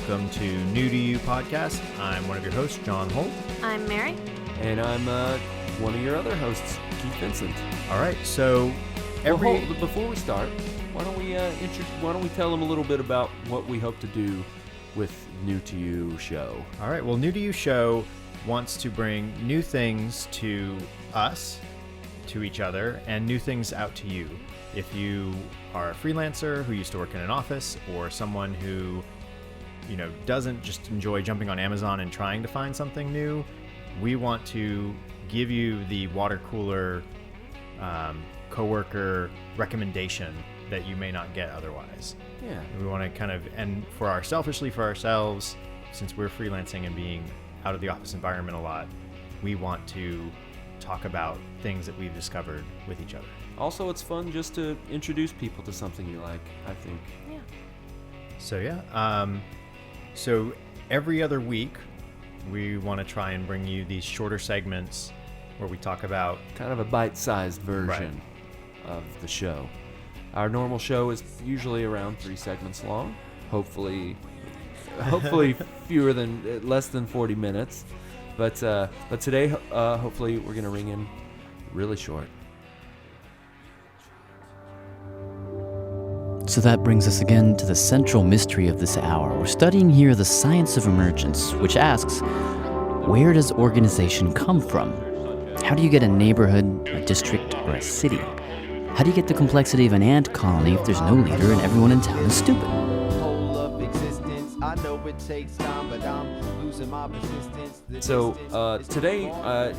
welcome to New to You podcast. I'm one of your hosts, John Holt. I'm Mary. And I'm one of your other hosts, Keith Vincent. All right, so before we start, why don't we tell them a little bit about what we hope to do with New to You show? All right, well, New to You show wants to bring new things to us, to each other, and new things out to you. If you are a freelancer who used to work in an office, or someone who, doesn't just enjoy jumping on Amazon and trying to find something new, we want to give you the water cooler coworker recommendation that you may not get otherwise. Yeah. We want to and for ourselves, since we're freelancing and being out of the office environment a lot, we want to talk about things that we've discovered with each other. Also, it's fun just to introduce people to something you like, I think. Yeah. So every other week, we want to try and bring you these shorter segments where we talk about kind of a bite-sized version of the show. Our normal show is usually around 3 segments long. Hopefully less than 40 minutes. But today, hopefully, we're going to ring in really short. So that brings us again to the central mystery of this hour. We're studying here the science of emergence, which asks, where does organization come from? How do you get a neighborhood, a district, or a city? How do you get the complexity of an ant colony if there's no leader and everyone in town is stupid? So today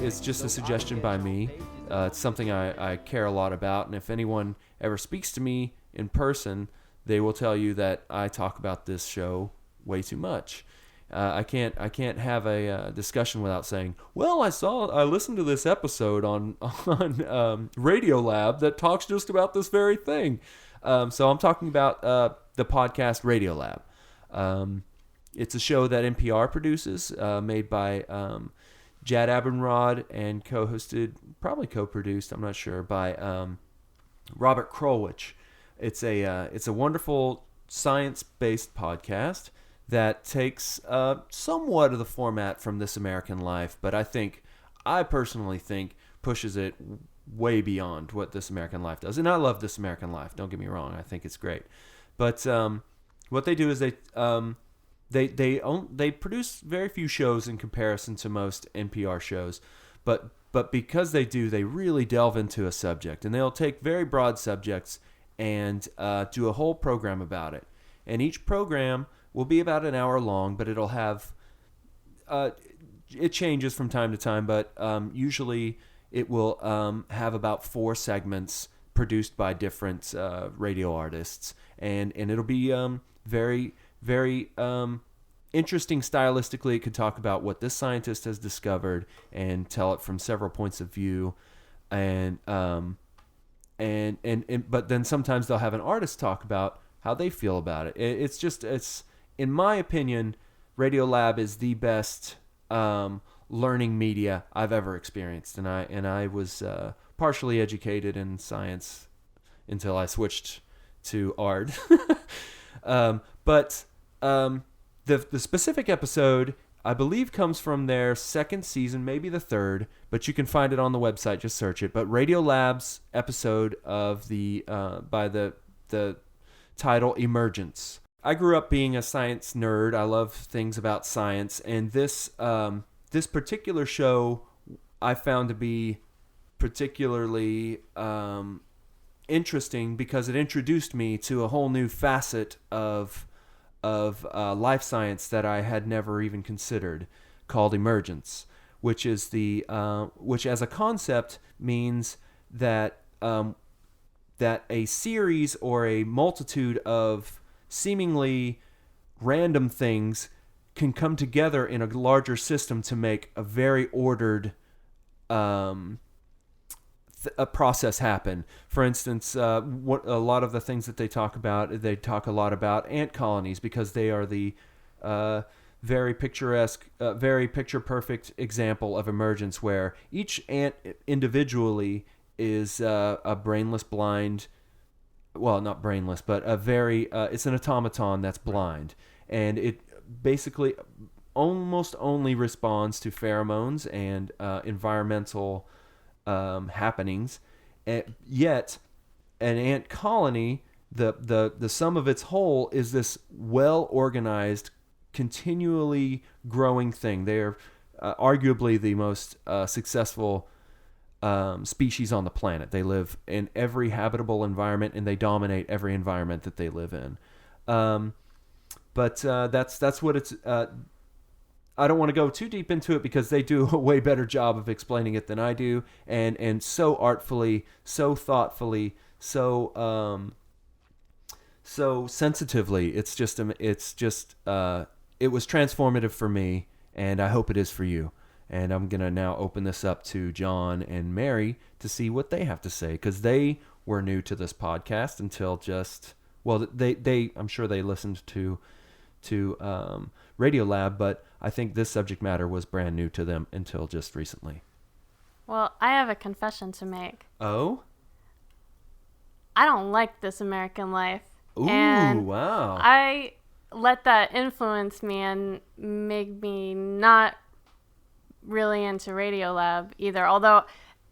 is just a suggestion by me. It's something I care a lot about, and if anyone ever speaks to me in person, they will tell you that I talk about this show way too much. I can't have a discussion without saying, well, I listened to this episode on Radiolab that talks just about this very thing. So I'm talking about the podcast Radiolab. It's a show that NPR produces, made by Jad Abumrad and co-produced, I'm not sure, by Robert Krulwich. It's a wonderful science-based podcast that takes somewhat of the format from This American Life, but I personally think pushes it way beyond what This American Life does. And I love This American Life, don't get me wrong, I think it's great. But what they do is they produce very few shows in comparison to most NPR shows, but because they really delve into a subject, and they'll take very broad subjects and do a whole program about it. And each program will be about an hour long, but it'll have it changes from time to time, but usually it will have about 4 segments produced by different radio artists, and it'll be very, very interesting stylistically. It could talk about what this scientist has discovered and tell it from several points of view, and but then sometimes they'll have an artist talk about how they feel about it. It's in my opinion, Radiolab is the best learning media I've ever experienced, and I was partially educated in science until I switched to art. But the specific episode, I believe, comes from their 2nd season, maybe the 3rd, but you can find it on the website. Just search it. But Radiolab's episode of by the title Emergence. I grew up being a science nerd. I love things about science, and this particular show I found to be particularly interesting because it introduced me to a whole new facet of life science that I had never even considered, called Emergence, which as a concept means that a series or a multitude of seemingly random things can come together in a larger system to make a very ordered a process happen. For instance, what a lot of the things that they talk a lot about ant colonies, because they are the very picturesque, very picture-perfect example of emergence, where each ant individually is a brainless, blind, well, not brainless, but a very, it's an automaton that's blind. And basically almost only responds to pheromones and environmental happenings. Yet, an ant colony, the sum of its whole is this well-organized, continually growing thing. They are arguably the most successful species on the planet. They live in every habitable environment, and they dominate every environment that they live in. But that's what it's. I don't want to go too deep into it because they do a way better job of explaining it than I do, and so artfully, so thoughtfully, so sensitively. It was transformative for me, and I hope it is for you. And I'm gonna now open this up to John and Mary to see what they have to say, because they were new to this podcast until just I'm sure they listened to Radiolab, but I think this subject matter was brand new to them until just recently. Well, I have a confession to make. Oh? I don't like This American Life. Ooh, and wow. I let that influence me and make me not really into Radiolab either. Although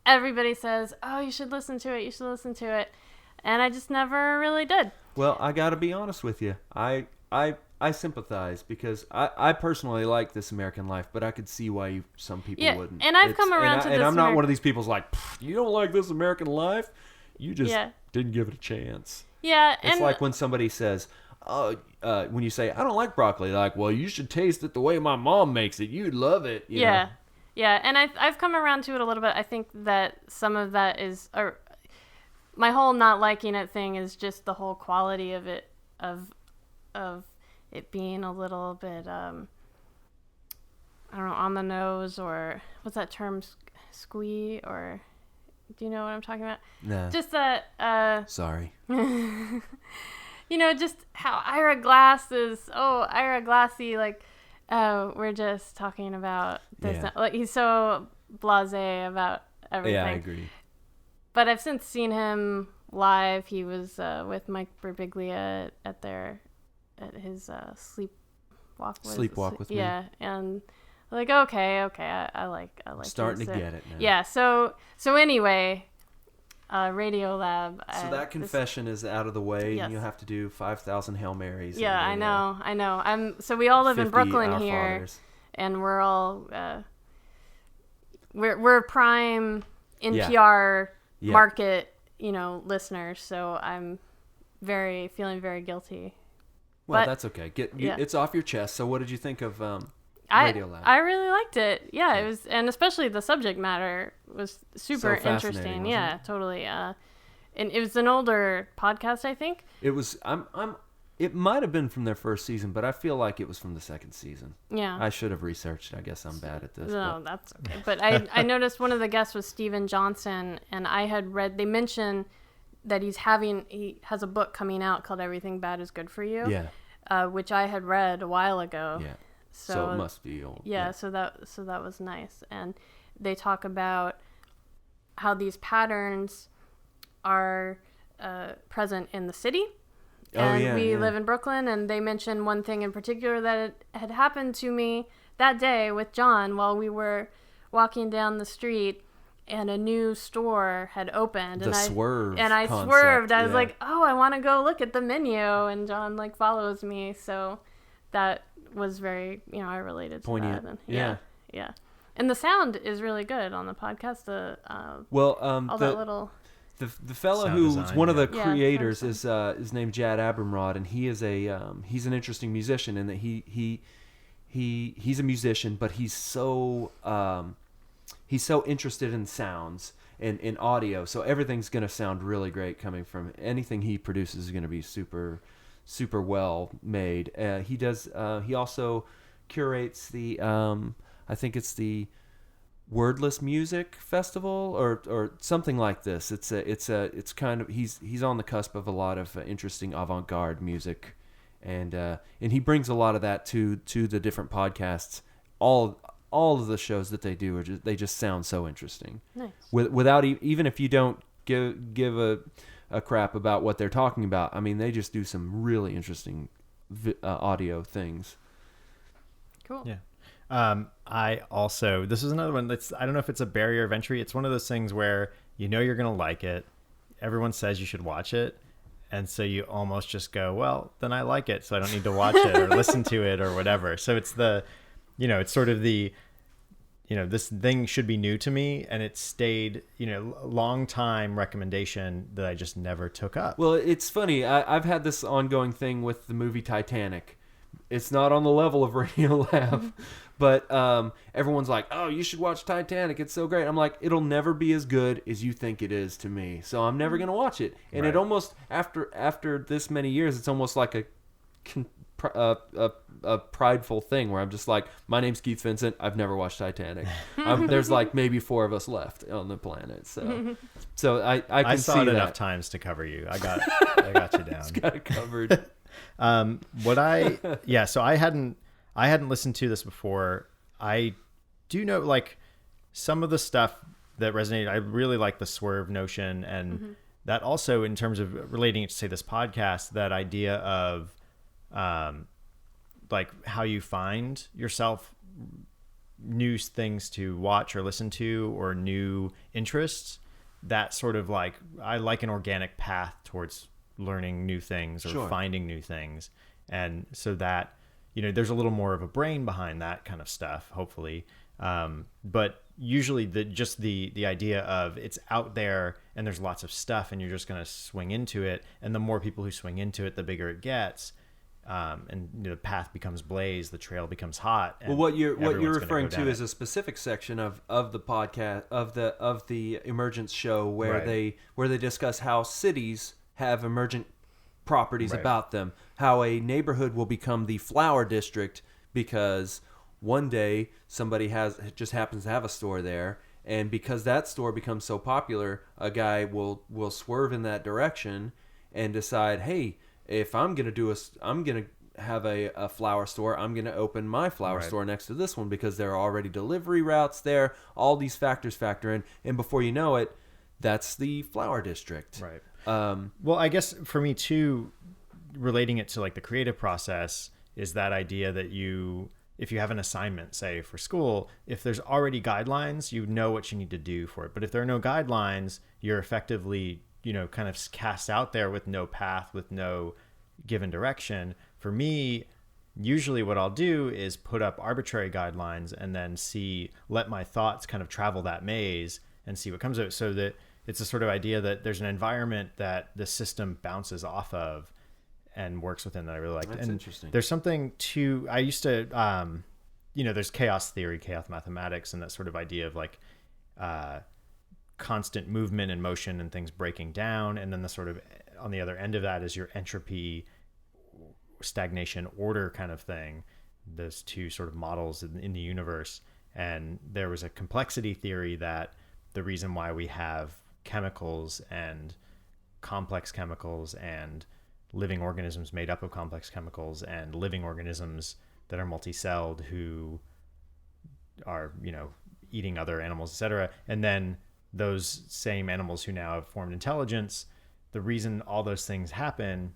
everybody says, oh, you should listen to it. And I just never really did. Well, I got to be honest with you. I sympathize because I personally like This American Life, but I could see why some people wouldn't. And I've come around to this. And I'm not one of these people's like, you don't like This American Life? You just didn't give it a chance. Yeah. It's like when somebody says, when you say, I don't like broccoli, like, well, you should taste it the way my mom makes it. You'd love it. You know? Yeah. And I've come around to it a little bit. I think that some of that is, my whole not liking it thing is just the whole quality of it, of it being a little bit, I don't know, on the nose, or what's that term, squee, or do you know what I'm talking about? No. Just that, sorry. Just how Ira Glass is, Ira Glassy, like, we're just talking about this. Yeah. Like, he's so blasé about everything. Yeah, I agree. But I've since seen him live. He was with Mike Birbiglia at his Sleepwalk with me. Yeah, and like okay, I like. Starting to get it now. Yeah. So anyway, Radiolab. So that confession is out of the way, and you have to do 5,000 Hail Marys. Yeah, I know. So we all live in Brooklyn here, Fathers. and we're all we're prime NPR market, listeners. So I'm feeling very guilty. Well, that's okay. It's off your chest. So what did you think of Radiolab? I really liked it. Yeah, it was, and especially the subject matter was super interesting. Yeah, totally. And it was an older podcast, I think. It was. It might have been from their first season, but I feel like it was from the second season. Yeah. I should have researched. I guess I'm bad at this. No, that's okay. But I noticed one of the guests was Steven Johnson, and I had read, they mentioned that he has a book coming out called Everything Bad is Good for You. Yeah. Which I had read a while ago. Yeah. So it must be old. Yeah, so that was nice. And they talk about how these patterns are present in the city. And we live in Brooklyn, and they mentioned one thing in particular that had happened to me that day with John while we were walking down the street, and a new store had opened. Swerve And I concept, swerved. I was like, oh, I want to go look at the menu. And John, follows me. So that was very, I related to poignant. that. And, yeah. And the sound is really good on the podcast. That little... The fellow Sound who's design, one of the creators is named Jad Abumrad, and he is he's an interesting musician in that he's a musician, but he's so interested in sounds and in audio, so everything's gonna sound really great coming from anything he produces is gonna be super super well made. He also curates the I think it's the Wordless Music Festival or something like this. It's kind of he's on the cusp of a lot of interesting avant-garde music, and he brings a lot of that to the different podcasts. All of the shows that they do they just sound so interesting. Nice. Without even if you don't give a crap about what they're talking about. I mean, they just do some really interesting audio things. Cool. Yeah. I also, this is another one that's, I don't know if it's a barrier of entry. It's one of those things where you know you're going to like it. Everyone says you should watch it. And so you almost just go, well, then I like it, so I don't need to watch it or listen to it or whatever. So it's it's sort of this thing should be new to me, and it stayed, long time recommendation that I just never took up. Well, it's funny. I've had this ongoing thing with the movie Titanic. It's not on the level of Radiolab, but everyone's like, oh, you should watch Titanic. It's so great. I'm like, it'll never be as good as you think it is to me. So I'm never going to watch it. And It almost, after this many years, it's almost like a prideful thing where I'm just like, my name's Keith Vincent. I've never watched Titanic. There's like maybe 4 of us left on the planet. So I can I see saw it that. enough times to cover you. I got you down. It's got it covered. So I hadn't listened to this before. I do know, like, some of the stuff that resonated. I really like the swerve notion, and that also, in terms of relating it to, say, this podcast, that idea of like how you find yourself new things to watch or listen to, or new interests. That sort of, like, I like an organic path towards learning new things or finding new things. And so that, there's a little more of a brain behind that kind of stuff, hopefully. But usually the idea of it's out there and there's lots of stuff and you're just going to swing into it. And the more people who swing into it, the bigger it gets. And the path becomes blazed, the trail becomes hot. And what you're referring to is a specific section of the podcast of the Emergence show where they discuss how cities have emergent properties about them, how a neighborhood will become the flower district because one day somebody just happens to have a store there, and because that store becomes so popular, a guy will swerve in that direction and decide, hey, if I'm gonna have a flower store, I'm gonna open my flower store next to this one because there are already delivery routes there. All these factors factor in, and before you know it, that's the flower district. Right. Well, I guess for me too, relating it to, like, the creative process is that idea that if you have an assignment, say, for school, if there's already guidelines, you know what you need to do for it. But if there are no guidelines, you're effectively, kind of cast out there with no path, with no given direction. For me, usually what I'll do is put up arbitrary guidelines and then let my thoughts kind of travel that maze and see what comes of it, so that it's a sort of idea that there's an environment that the system bounces off of and works within that I really like. That's and interesting. There's something to, I used to, there's chaos theory, chaos mathematics, and that sort of idea of, like, constant movement and motion and things breaking down. And then the sort of, on the other end of that is your entropy, stagnation, order kind of thing. Those two sort of models in the universe. And there was a complexity theory that the reason why we have chemicals and complex chemicals and living organisms made up of complex chemicals and living organisms that are multi-celled who are, eating other animals, etc. And then those same animals who now have formed intelligence, the reason all those things happen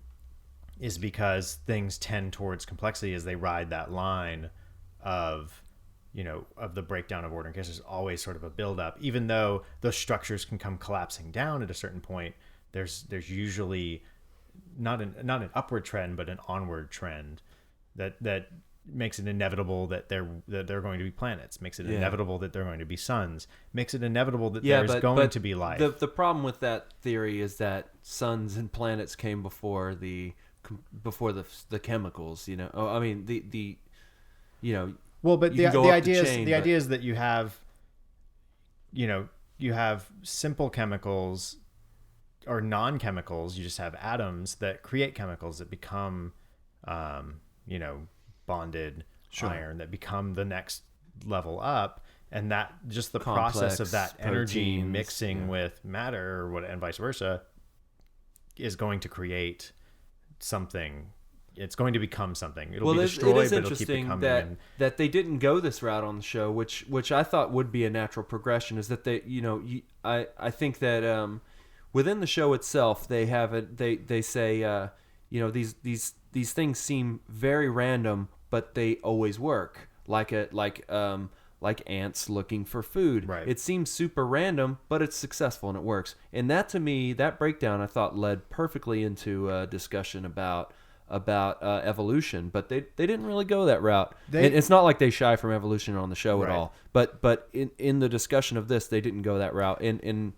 is because things tend towards complexity as they ride that line of the breakdown of order. In case there's always sort of a buildup, even though those structures can come collapsing down at a certain point, there's usually not an upward trend, but an onward trend that makes it inevitable that there are going to be planets, makes it inevitable that there are going to be suns, makes it inevitable that there's going to be life. The problem with that theory is that suns and planets came before the chemicals. Well, but the idea is that you have simple chemicals or non-chemicals. You just have atoms that create chemicals that become, bonded iron, that become the next level up, and that just the process of that energy mixing with matter, and vice versa, is going to create something. It's going to become something. It'll be destroyed, it is but it'll keep interesting becoming. that they didn't go this route on the show, which I thought would be a natural progression. Is that they, I think that within the show itself, they have they say, these things seem very random, but they always work. like ants looking for food. Right. It seems super random, but it's successful and it works. And that, to me, that breakdown I thought led perfectly into a discussion about evolution, but they didn't really go that route. And it's not like they shy from evolution on the show at all. But in the discussion of this, they didn't go that route. And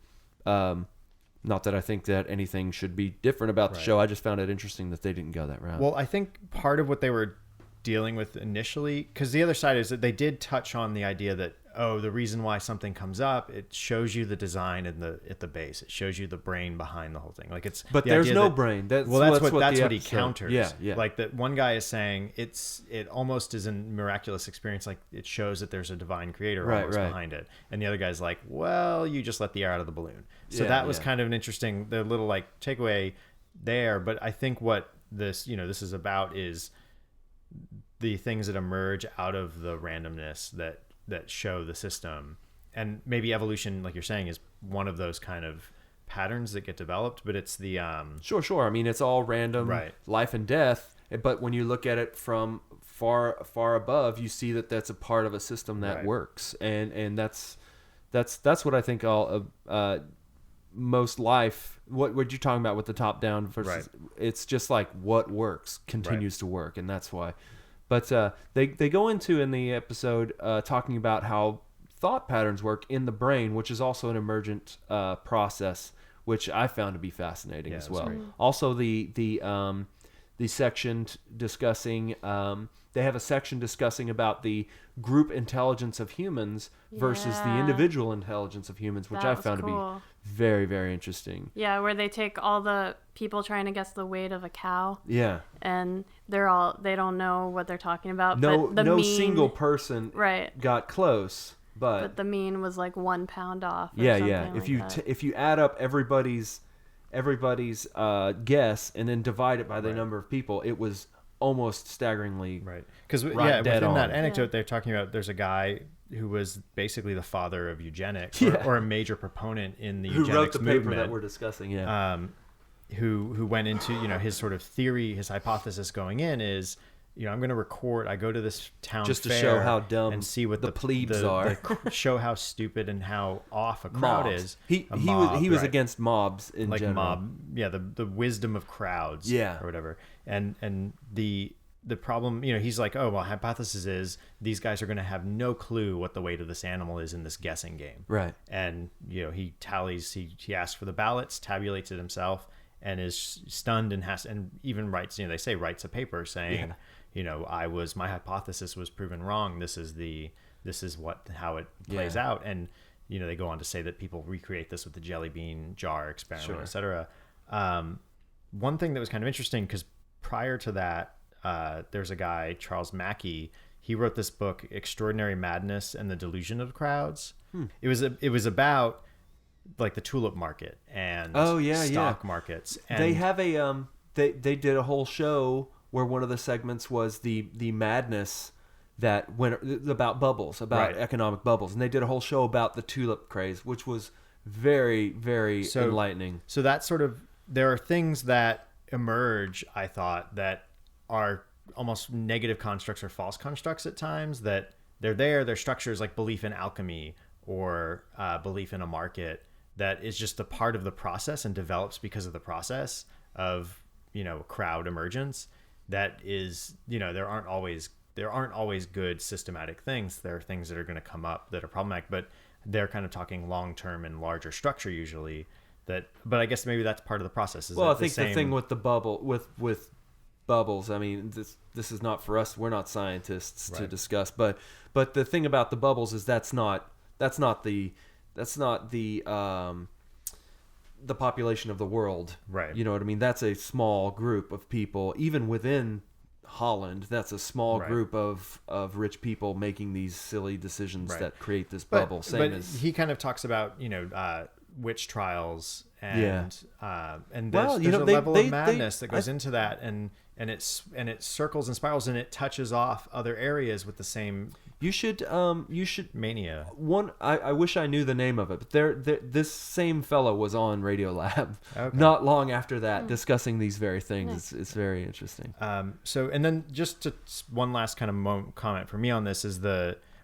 not that I think that anything should be different about the show. I just found it interesting that they didn't go that route. Well, I think part of what they were dealing with initially, because the other side is that they did touch on the idea that, the reason why something comes up, it shows you the design at the base. It shows you the brain behind the whole thing. Like but the there's no brain. That's what he counters. Yeah. Like that one guy is saying it almost is a miraculous experience. Like it shows that there's a divine creator almost behind it. And the other guy's like, well, you just let the air out of the balloon. So that was kind of an interesting, the little like takeaway there. But I think what this is about is the things that emerge out of the randomness that show the system. And maybe evolution, like you're saying, is one of those kind of patterns that get developed, but it's the Sure. I mean, it's all random, life and death, but when you look at it from far above, you see that that's a part of a system that works. And that's what I think most life, what you're talking about with the top down versus it's just like what works continues to work, and that's why. But they go into in the episode talking about how thought patterns work in the brain, which is also an emergent process, which I found to be fascinating as well. Also, the section discussing they have a section discussing about the group intelligence of humans versus the individual intelligence of humans, which I found to be very, very interesting. Yeah, where they take all the people trying to guess the weight of a cow. Yeah. And they don't know what they're talking about. No, but the no mean, single person got close, but the mean was like 1 pound off. Yeah. If you add up everybody's guess and then divide it by the number of people, it was almost staggeringly because within that anecdote they're talking about, there's a guy who was basically the father of eugenics or a major proponent in the eugenics wrote the movement paper that we're discussing who went into his sort of theory, his hypothesis going in is, I'm going to record. I go to this town just to fair show how dumb and see what the plebes are. Show how stupid and how off a crowd is. He was against mobs in general. The wisdom of crowds, or whatever. And the problem, he's like, oh well, hypothesis is these guys are going to have no clue what the weight of this animal is in this guessing game, right? And he tallies. He asks for the ballots, tabulates it himself, and is stunned and even writes. They say writes a paper saying. My hypothesis was proven wrong. This is how it plays out. And, they go on to say that people recreate this with the jelly bean jar experiment, et cetera. One thing that was kind of interesting, because prior to that, there's a guy, Charles Mackey. He wrote this book, Extraordinary Madness and the Delusion of Crowds. It was about like the tulip market and stock markets. And they have they did a whole show where one of the segments was the madness that went about bubbles, economic bubbles, and they did a whole show about the tulip craze, which was very, very enlightening. So that sort of, there are things that emerge, I thought, that are almost negative constructs or false constructs at times, that they're structures like belief in alchemy or belief in a market that is just a part of the process and develops because of the process of crowd emergence. That is, there aren't always good systematic things. There are things that are going to come up that are problematic, but they're kind of talking long-term and larger structure usually. But I guess maybe that's part of the process. I think the thing with the bubble, with bubbles, I mean, this is not for us. We're not scientists to discuss, but the thing about the bubbles is that's not the population of the world, right? You know what I mean? That's a small group of people. Even within Holland, that's a small group of rich people making these silly decisions that create this bubble. He kind of talks about witch trials and there's a level of madness that goes into that, and and it circles and spirals, and it touches off other areas with the same. You should mania. I wish I knew the name of it, but this same fellow was on Radiolab not long after that discussing these very things. It's very interesting. So, and then just one last kind of comment for me on this is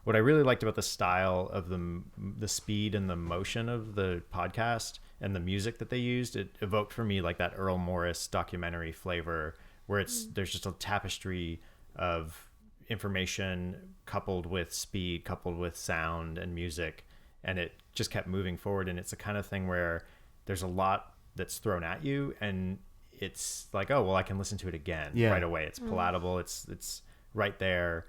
what I really liked about the style of the speed and the motion of the podcast and the music that they used. It evoked for me like that Earl Morris documentary flavor, where there's just a tapestry of information coupled with speed, coupled with sound and music, and it just kept moving forward. And it's the kind of thing where there's a lot that's thrown at you, and it's like, oh well, I can listen to it again right away. It's palatable. It's right there.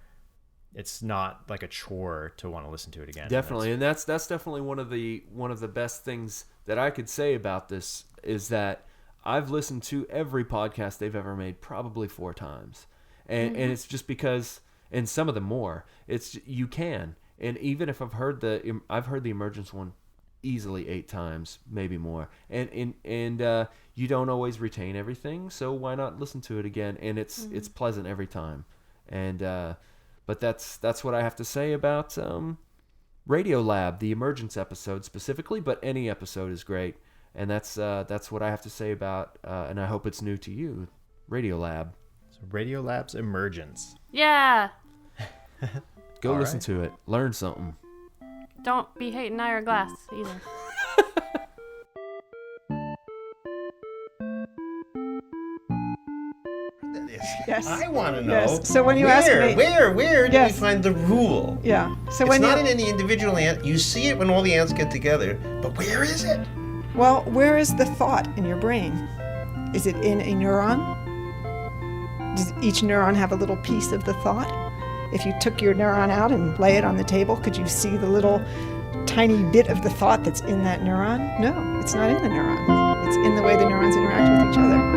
It's not like a chore to want to listen to it again. Definitely, and that's definitely one of the best things that I could say about this is that I've listened to every podcast they've ever made probably 4 times, and it's just because, and some of them more. It's you can, and even if I've heard the Emergence one easily 8 times, maybe more, and you don't always retain everything, so why not listen to it again? And it's pleasant every time, and but that's what I have to say about Radiolab, the Emergence episode specifically, but any episode is great. And that's what I have to say about, and I hope it's new to you, Radiolab. So Radiolab's Emergence. Yeah. Go listen to it. Learn something. Don't be hating Ira Glass either. Yes. I want to know. Yes. So when you ask me, where do we find the rule? Yeah. So it's not in any individual ant. You see it when all the ants get together, but where is it? Well, where is the thought in your brain? Is it in a neuron? Does each neuron have a little piece of the thought? If you took your neuron out and lay it on the table, could you see the little tiny bit of the thought that's in that neuron? No, it's not in the neuron. It's in the way the neurons interact with each other.